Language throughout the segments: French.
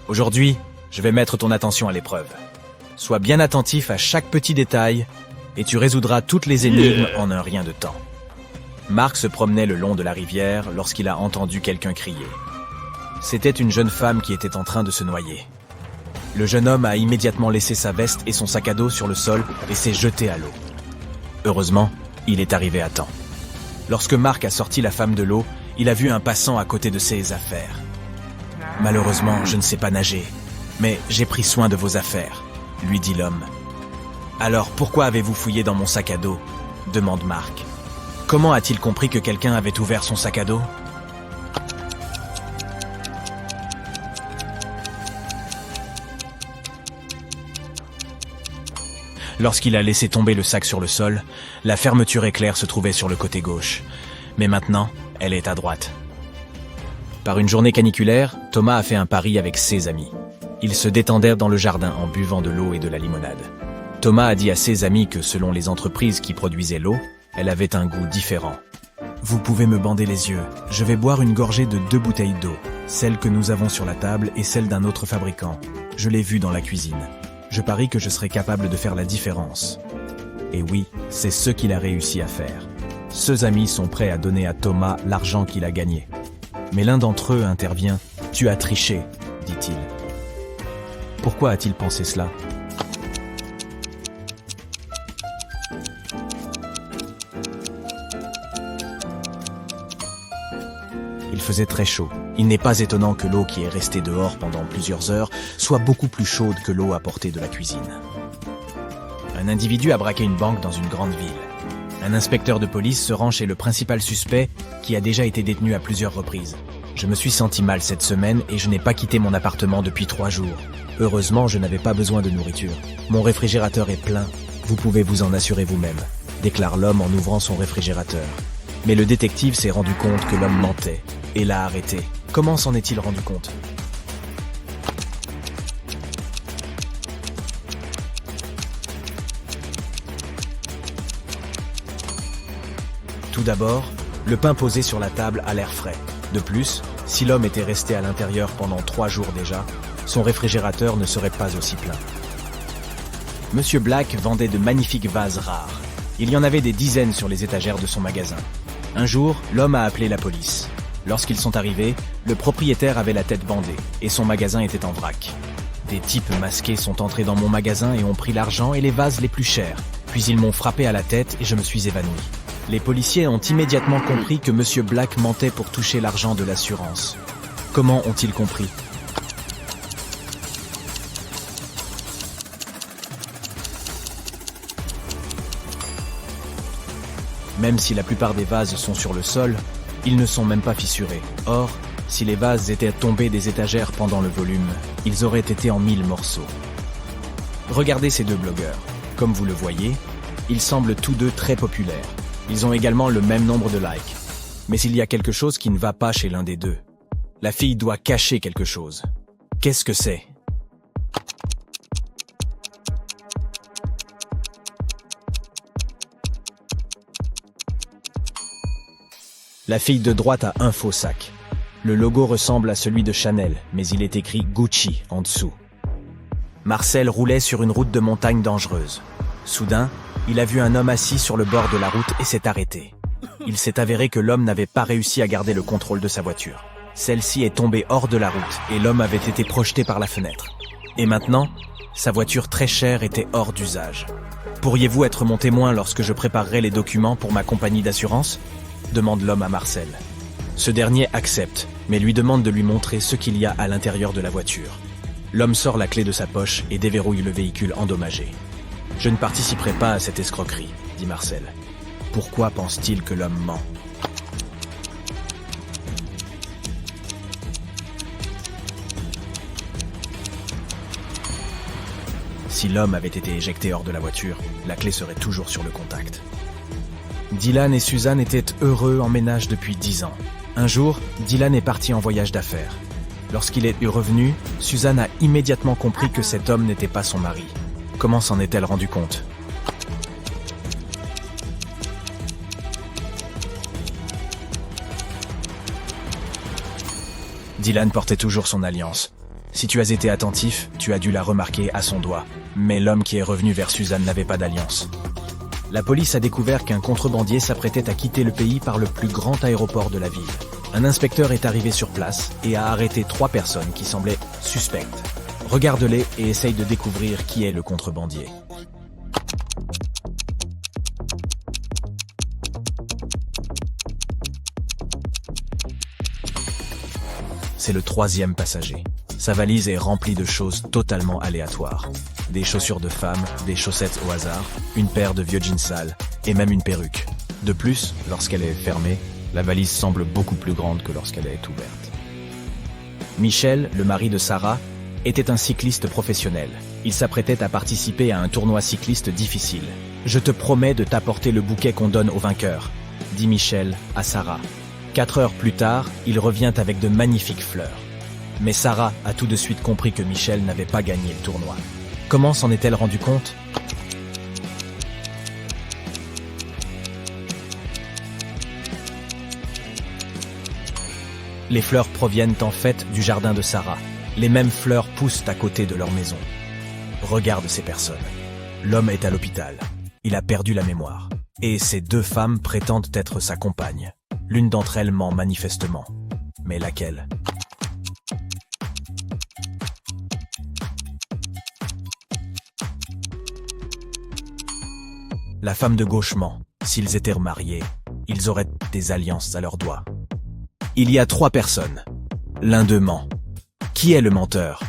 Aujourd'hui, je vais mettre ton attention à l'épreuve. Sois bien attentif à chaque petit détail et tu résoudras toutes les énigmes en un rien de temps. Marc se promenait le long de la rivière lorsqu'il a entendu quelqu'un crier. C'était une jeune femme qui était en train de se noyer. Le jeune homme a immédiatement laissé sa veste et son sac à dos sur le sol et s'est jeté à l'eau. Heureusement, il est arrivé à temps. Lorsque Marc a sorti la femme de l'eau, il a vu un passant à côté de ses affaires. « Malheureusement, je ne sais pas nager, mais j'ai pris soin de vos affaires, » lui dit l'homme. « Alors pourquoi avez-vous fouillé dans mon sac à dos ?» demande Marc. Comment a-t-il compris que quelqu'un avait ouvert son sac à dos ? Lorsqu'il a laissé tomber le sac sur le sol, la fermeture éclair se trouvait sur le côté gauche. Mais maintenant, elle est à droite. Par une journée caniculaire, Thomas a fait un pari avec ses amis. Ils se détendèrent dans le jardin en buvant de l'eau et de la limonade. Thomas a dit à ses amis que selon les entreprises qui produisaient l'eau, elle avait un goût différent. « Vous pouvez me bander les yeux. Je vais boire une gorgée de 2 bouteilles d'eau, celle que nous avons sur la table et celle d'un autre fabricant. Je l'ai vue dans la cuisine. Je parie que je serai capable de faire la différence. » Et oui, c'est ce qu'il a réussi à faire. Ses amis sont prêts à donner à Thomas l'argent qu'il a gagné. Mais l'un d'entre eux intervient. « Tu as triché, » dit-il. Pourquoi a-t-il pensé cela ? Il faisait très chaud. Il n'est pas étonnant que l'eau qui est restée dehors pendant plusieurs heures soit beaucoup plus chaude que l'eau apportée de la cuisine. Un individu a braqué une banque dans une grande ville. Un inspecteur de police se rend chez le principal suspect qui a déjà été détenu à plusieurs reprises. Je me suis senti mal cette semaine et je n'ai pas quitté mon appartement depuis 3 jours. Heureusement, je n'avais pas besoin de nourriture. Mon réfrigérateur est plein. Vous pouvez vous en assurer vous-même, déclare l'homme en ouvrant son réfrigérateur. Mais le détective s'est rendu compte que l'homme mentait et l'a arrêté. Comment s'en est-il rendu compte ? Tout d'abord, le pain posé sur la table a l'air frais. De plus, si l'homme était resté à l'intérieur pendant 3 jours déjà, son réfrigérateur ne serait pas aussi plein. Monsieur Black vendait de magnifiques vases rares. Il y en avait des dizaines sur les étagères de son magasin. Un jour, l'homme a appelé la police. Lorsqu'ils sont arrivés, le propriétaire avait la tête bandée et son magasin était en vrac. Des types masqués sont entrés dans mon magasin et ont pris l'argent et les vases les plus chers. Puis ils m'ont frappé à la tête et je me suis évanoui. Les policiers ont immédiatement compris que Monsieur Black mentait pour toucher l'argent de l'assurance. Comment ont-ils compris ? Même si la plupart des vases sont sur le sol, ils ne sont même pas fissurés. Or, si les vases étaient tombés des étagères pendant le volume, ils auraient été en 1000 morceaux. Regardez ces 2 blogueurs. Comme vous le voyez, ils semblent tous 2 très populaires. Ils ont également le même nombre de likes. Mais il y a quelque chose qui ne va pas chez l'un des 2. La fille doit cacher quelque chose. Qu'est-ce que c'est ? La fille de droite a un faux sac. Le logo ressemble à celui de Chanel, mais il est écrit Gucci en dessous. Marcel roulait sur une route de montagne dangereuse. Soudain, il a vu un homme assis sur le bord de la route et s'est arrêté. Il s'est avéré que l'homme n'avait pas réussi à garder le contrôle de sa voiture. Celle-ci est tombée hors de la route et l'homme avait été projeté par la fenêtre. Et maintenant, sa voiture très chère était hors d'usage. Pourriez-vous être mon témoin lorsque je préparerai les documents pour ma compagnie d'assurance ? Demande l'homme à Marcel. Ce dernier accepte, mais lui demande de lui montrer ce qu'il y a à l'intérieur de la voiture. L'homme sort la clé de sa poche et déverrouille le véhicule endommagé. « Je ne participerai pas à cette escroquerie, » dit Marcel. Pourquoi pense-t-il que l'homme ment ? Si l'homme avait été éjecté hors de la voiture, la clé serait toujours sur le contact. Dylan et Suzanne étaient heureux en ménage depuis 10 ans. Un jour, Dylan est parti en voyage d'affaires. Lorsqu'il est revenu, Suzanne a immédiatement compris que cet homme n'était pas son mari. Comment s'en est-elle rendue compte ? Dylan portait toujours son alliance. Si tu as été attentif, tu as dû la remarquer à son doigt. Mais l'homme qui est revenu vers Suzanne n'avait pas d'alliance. La police a découvert qu'un contrebandier s'apprêtait à quitter le pays par le plus grand aéroport de la ville. Un inspecteur est arrivé sur place et a arrêté 3 personnes qui semblaient suspectes. Regarde-les et essaye de découvrir qui est le contrebandier. C'est le 3e passager. Sa valise est remplie de choses totalement aléatoires. Des chaussures de femme, des chaussettes au hasard, une paire de vieux jeans sales et même une perruque. De plus, lorsqu'elle est fermée, la valise semble beaucoup plus grande que lorsqu'elle est ouverte. Michel, le mari de Sarah, était un cycliste professionnel. Il s'apprêtait à participer à un tournoi cycliste difficile. « Je te promets de t'apporter le bouquet qu'on donne aux vainqueurs », dit Michel à Sarah. 4 heures plus tard, il revient avec de magnifiques fleurs. Mais Sarah a tout de suite compris que Michel n'avait pas gagné le tournoi. Comment s'en est-elle rendue compte ? Les fleurs proviennent en fait du jardin de Sarah. Les mêmes fleurs poussent à côté de leur maison. Regarde ces personnes. L'homme est à l'hôpital. Il a perdu la mémoire. Et ces 2 femmes prétendent être sa compagne. L'une d'entre elles ment manifestement. Mais laquelle ? La femme de gauche ment. S'ils étaient mariés, ils auraient des alliances à leurs doigts. Il y a 3 personnes. L'un d'eux ment. Qui est le menteur ?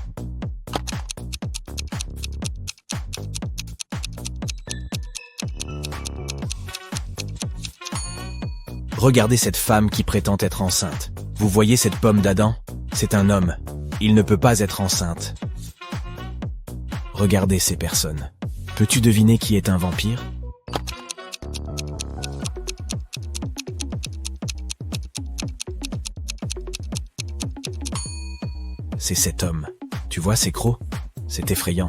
Regardez cette femme qui prétend être enceinte. Vous voyez cette pomme d'Adam ? C'est un homme. Il ne peut pas être enceinte. Regardez ces personnes. Peux-tu deviner qui est un vampire ? C'est cet homme. Tu vois ces crocs ? C'est effrayant.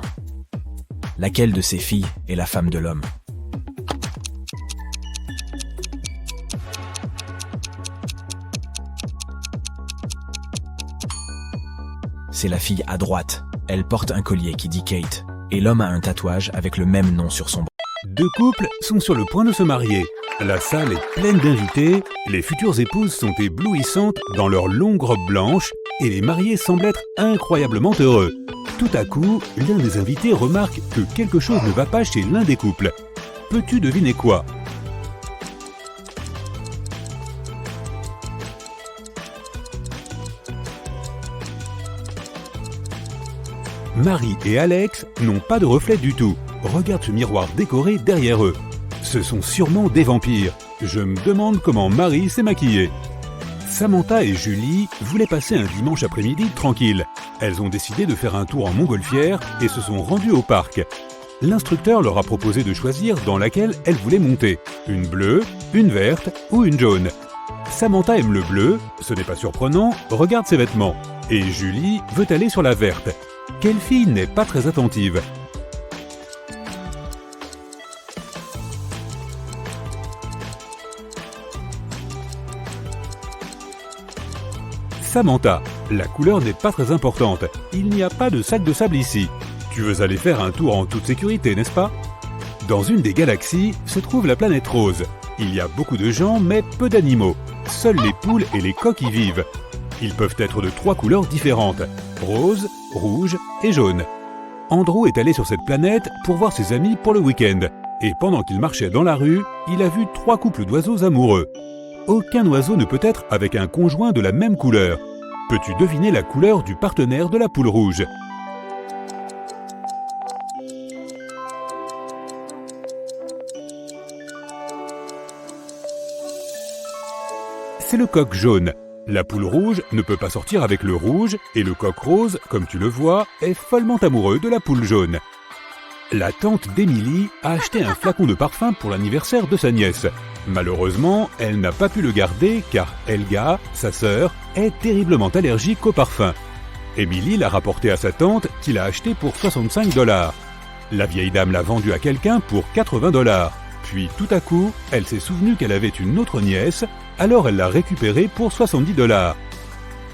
Laquelle de ces filles est la femme de l'homme ? C'est la fille à droite. Elle porte un collier qui dit Kate. Et l'homme a un tatouage avec le même nom sur son bras. 2 couples sont sur le point de se marier. La salle est pleine d'invités, les futures épouses sont éblouissantes dans leurs longues robes blanches et les mariés semblent être incroyablement heureux. Tout à coup, l'un des invités remarque que quelque chose ne va pas chez l'un des couples. Peux-tu deviner quoi ? Marie et Alex n'ont pas de reflet du tout. Regarde ce miroir décoré derrière eux. Ce sont sûrement des vampires. Je me demande comment Marie s'est maquillée. Samantha et Julie voulaient passer un dimanche après-midi tranquille. Elles ont décidé de faire un tour en montgolfière et se sont rendues au parc. L'instructeur leur a proposé de choisir dans laquelle elles voulaient monter. Une bleue, une verte ou une jaune. Samantha aime le bleu, ce n'est pas surprenant, regarde ses vêtements. Et Julie veut aller sur la verte. Quelle fille n'est pas très attentive ? Samantha, la couleur n'est pas très importante. Il n'y a pas de sac de sable ici. Tu veux aller faire un tour en toute sécurité, n'est-ce pas ? Dans une des galaxies se trouve la planète Rose. Il y a beaucoup de gens, mais peu d'animaux. Seules les poules et les coqs y vivent. Ils peuvent être de 3 couleurs différentes. Rose, rouge et jaune. Andrew est allé sur cette planète pour voir ses amis pour le week-end. Et pendant qu'il marchait dans la rue, il a vu 3 couples d'oiseaux amoureux. Aucun oiseau ne peut être avec un conjoint de la même couleur. Peux-tu deviner la couleur du partenaire de la poule rouge ? C'est le coq jaune. La poule rouge ne peut pas sortir avec le rouge et le coq rose, comme tu le vois, est follement amoureux de la poule jaune. La tante d'Emily a acheté un flacon de parfum pour l'anniversaire de sa nièce. Malheureusement, elle n'a pas pu le garder car Helga, sa sœur, est terriblement allergique au parfum. Emily l'a rapporté à sa tante qui l'a acheté pour 65 $. La vieille dame l'a vendu à quelqu'un pour 80 $. Puis tout à coup, elle s'est souvenue qu'elle avait une autre nièce, alors elle l'a récupéré pour 70 $.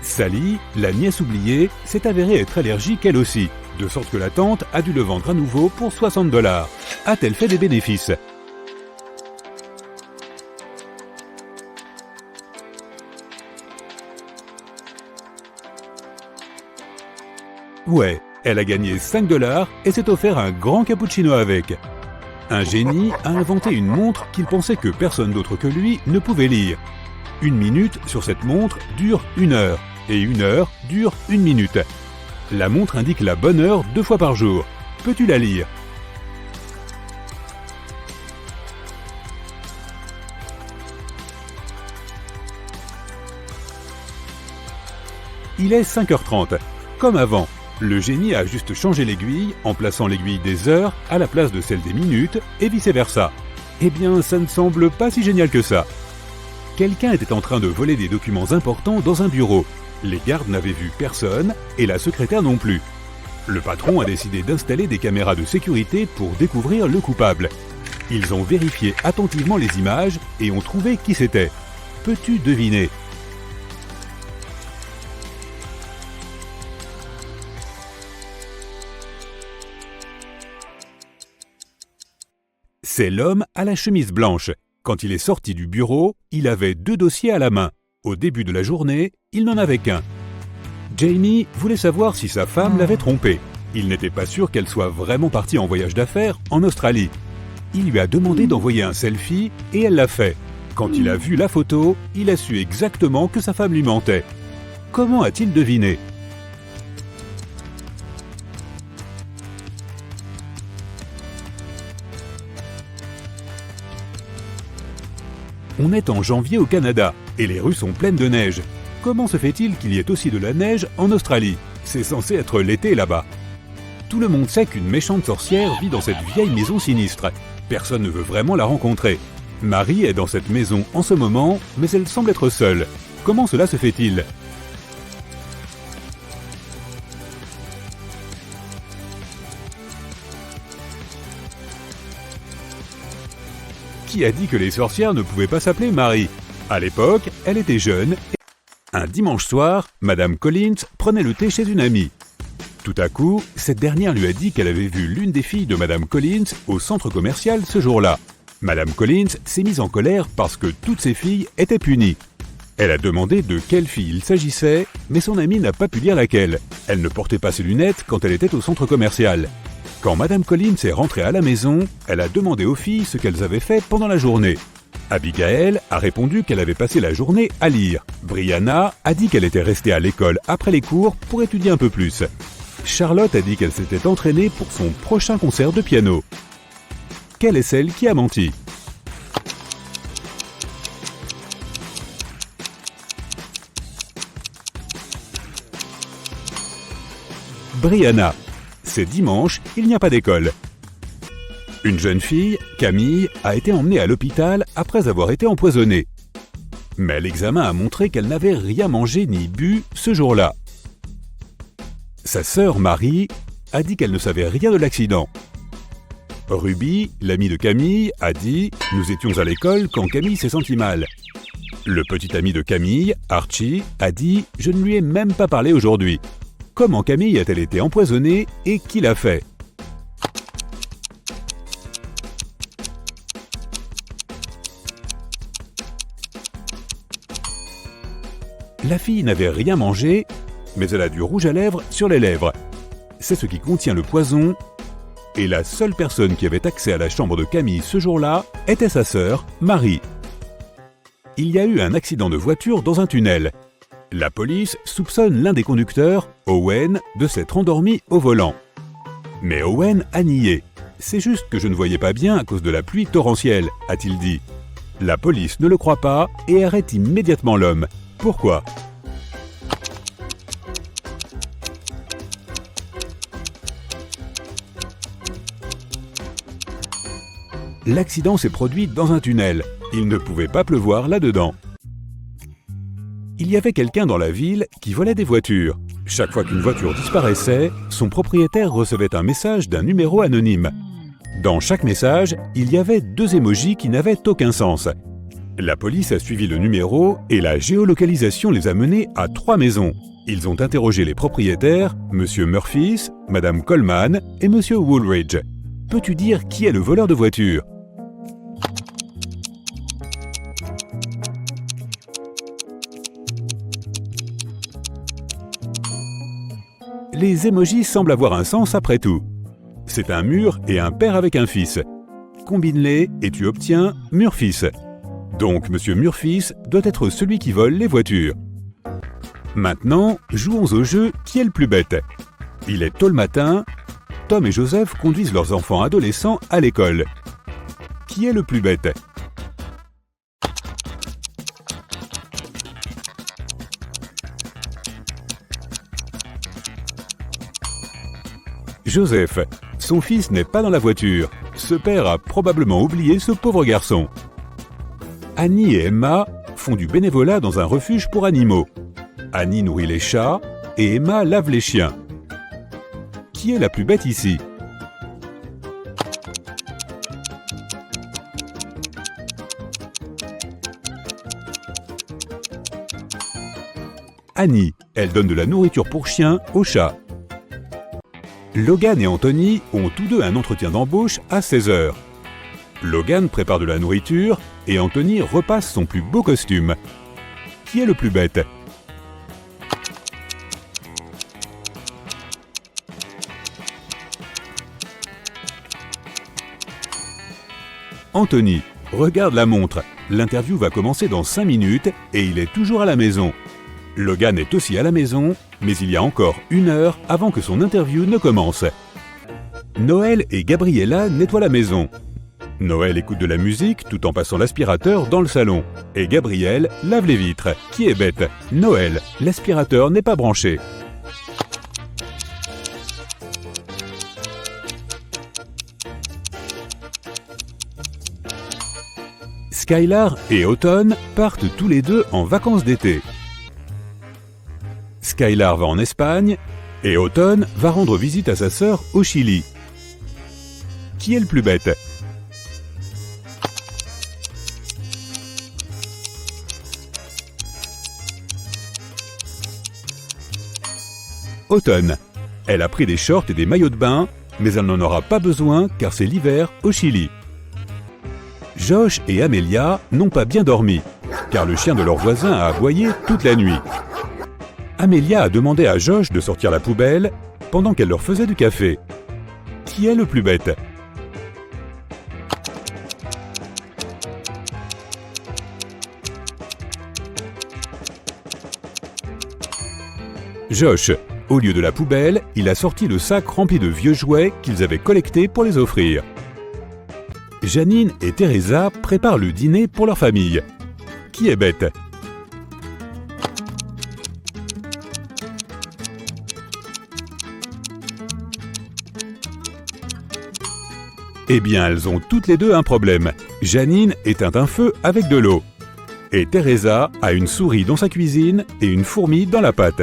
Sally, la nièce oubliée, s'est avérée être allergique elle aussi, de sorte que la tante a dû le vendre à nouveau pour 60 $. A-t-elle fait des bénéfices? Ouais, elle a gagné 5 $ et s'est offert un grand cappuccino avec. Un génie a inventé une montre qu'il pensait que personne d'autre que lui ne pouvait lire. 1 minute sur cette montre dure 1 heure, et 1 heure dure 1 minute. La montre indique la bonne heure 2 fois par jour. Peux-tu la lire? Il est 5h30. Comme avant, le génie a juste changé l'aiguille en plaçant l'aiguille des heures à la place de celle des minutes et vice-versa. Eh bien, ça ne semble pas si génial que ça. Quelqu'un était en train de voler des documents importants dans un bureau. Les gardes n'avaient vu personne et la secrétaire non plus. Le patron a décidé d'installer des caméras de sécurité pour découvrir le coupable. Ils ont vérifié attentivement les images et ont trouvé qui c'était. Peux-tu deviner? C'est l'homme à la chemise blanche. Quand il est sorti du bureau, il avait 2 dossiers à la main. Au début de la journée, il n'en avait qu'un. Jamie voulait savoir si sa femme l'avait trompé. Il n'était pas sûr qu'elle soit vraiment partie en voyage d'affaires en Australie. Il lui a demandé d'envoyer un selfie et elle l'a fait. Quand il a vu la photo, il a su exactement que sa femme lui mentait. Comment a-t-il deviné? On est en janvier au Canada et les rues sont pleines de neige. Comment se fait-il qu'il y ait aussi de la neige en Australie? C'est censé être l'été là-bas. Tout le monde sait qu'une méchante sorcière vit dans cette vieille maison sinistre. Personne ne veut vraiment la rencontrer. Marie est dans cette maison en ce moment, mais elle semble être seule. Comment cela se fait-il? Qui a dit que les sorcières ne pouvaient pas s'appeler Marie? À l'époque, elle était jeune. Un dimanche soir, Madame Collins prenait le thé chez une amie. Tout à coup, cette dernière lui a dit qu'elle avait vu l'une des filles de Madame Collins au centre commercial ce jour-là. Madame Collins s'est mise en colère parce que toutes ses filles étaient punies. Elle a demandé de quelle fille il s'agissait, mais son amie n'a pas pu dire laquelle. Elle ne portait pas ses lunettes quand elle était au centre commercial. Quand Madame Collins est rentrée à la maison, elle a demandé aux filles ce qu'elles avaient fait pendant la journée. Abigail a répondu qu'elle avait passé la journée à lire. Brianna a dit qu'elle était restée à l'école après les cours pour étudier un peu plus. Charlotte a dit qu'elle s'était entraînée pour son prochain concert de piano. Quelle est celle qui a menti? Brianna. C'est dimanche, il n'y a pas d'école. Une jeune fille, Camille, a été emmenée à l'hôpital après avoir été empoisonnée. Mais l'examen a montré qu'elle n'avait rien mangé ni bu ce jour-là. Sa sœur Marie a dit qu'elle ne savait rien de l'accident. Ruby, l'amie de Camille, a dit « Nous étions à l'école quand Camille s'est sentie mal ». Le petit ami de Camille, Archie, a dit « Je ne lui ai même pas parlé aujourd'hui ». Comment Camille a-t-elle été empoisonnée et qui l'a fait? La fille n'avait rien mangé, mais elle a du rouge à lèvres sur les lèvres. C'est ce qui contient le poison, et la seule personne qui avait accès à la chambre de Camille ce jour-là était sa sœur, Marie. Il y a eu un accident de voiture dans un tunnel. La police soupçonne l'un des conducteurs, Owen, de s'être endormi au volant. Mais Owen a nié. « C'est juste que je ne voyais pas bien à cause de la pluie torrentielle », a-t-il dit. La police ne le croit pas et arrête immédiatement l'homme. Pourquoi? L'accident s'est produit dans un tunnel. Il ne pouvait pas pleuvoir là-dedans. Il y avait quelqu'un dans la ville qui volait des voitures. Chaque fois qu'une voiture disparaissait, son propriétaire recevait un message d'un numéro anonyme. Dans chaque message, il y avait 2 émojis qui n'avaient aucun sens. La police a suivi le numéro et la géolocalisation les a menés à 3 maisons. Ils ont interrogé les propriétaires, Monsieur Murphys, Madame Coleman et Monsieur Woolridge. Peux-tu dire qui est le voleur de voiture? Les émojis semblent avoir un sens après tout. C'est un mur et un père avec un fils. Combine-les et tu obtiens Murphys. Donc Monsieur Murphys doit être celui qui vole les voitures. Maintenant, jouons au jeu qui est le plus bête. Il est tôt le matin, Tom et Joseph conduisent leurs enfants adolescents à l'école. Qui est le plus bête? Joseph. Son fils n'est pas dans la voiture. Ce père a probablement oublié ce pauvre garçon. Annie et Emma font du bénévolat dans un refuge pour animaux. Annie nourrit les chats et Emma lave les chiens. Qui est la plus bête ici? Annie, elle donne de la nourriture pour chiens aux chats. Logan et Anthony ont tous deux un entretien d'embauche à 16h. Logan prépare de la nourriture et Anthony repasse son plus beau costume. Qui est le plus bête? Anthony, regarde la montre. L'interview va commencer dans 5 minutes et il est toujours à la maison. Logan est aussi à la maison, mais il y a encore 1 heure avant que son interview ne commence. Noël et Gabriella nettoient la maison. Noël écoute de la musique tout en passant l'aspirateur dans le salon. Et Gabriel lave les vitres. Qui est bête? Noël, l'aspirateur n'est pas branché. Skylar et Autumn partent tous les deux en vacances d'été. Skylar va en Espagne et Autumn va rendre visite à sa sœur au Chili. Qui est le plus bête? Autumn. Elle a pris des shorts et des maillots de bain, mais elle n'en aura pas besoin car c'est l'hiver au Chili. Josh et Amelia n'ont pas bien dormi, car le chien de leur voisin a aboyé toute la nuit. Amelia a demandé à Josh de sortir la poubelle pendant qu'elle leur faisait du café. Qui est le plus bête? Josh. Au lieu de la poubelle, il a sorti le sac rempli de vieux jouets qu'ils avaient collectés pour les offrir. Janine et Teresa préparent le dîner pour leur famille. Qui est bête? Eh bien, elles ont toutes les deux un problème. Janine éteint un feu avec de l'eau. Et Teresa a une souris dans sa cuisine et une fourmi dans la pâte.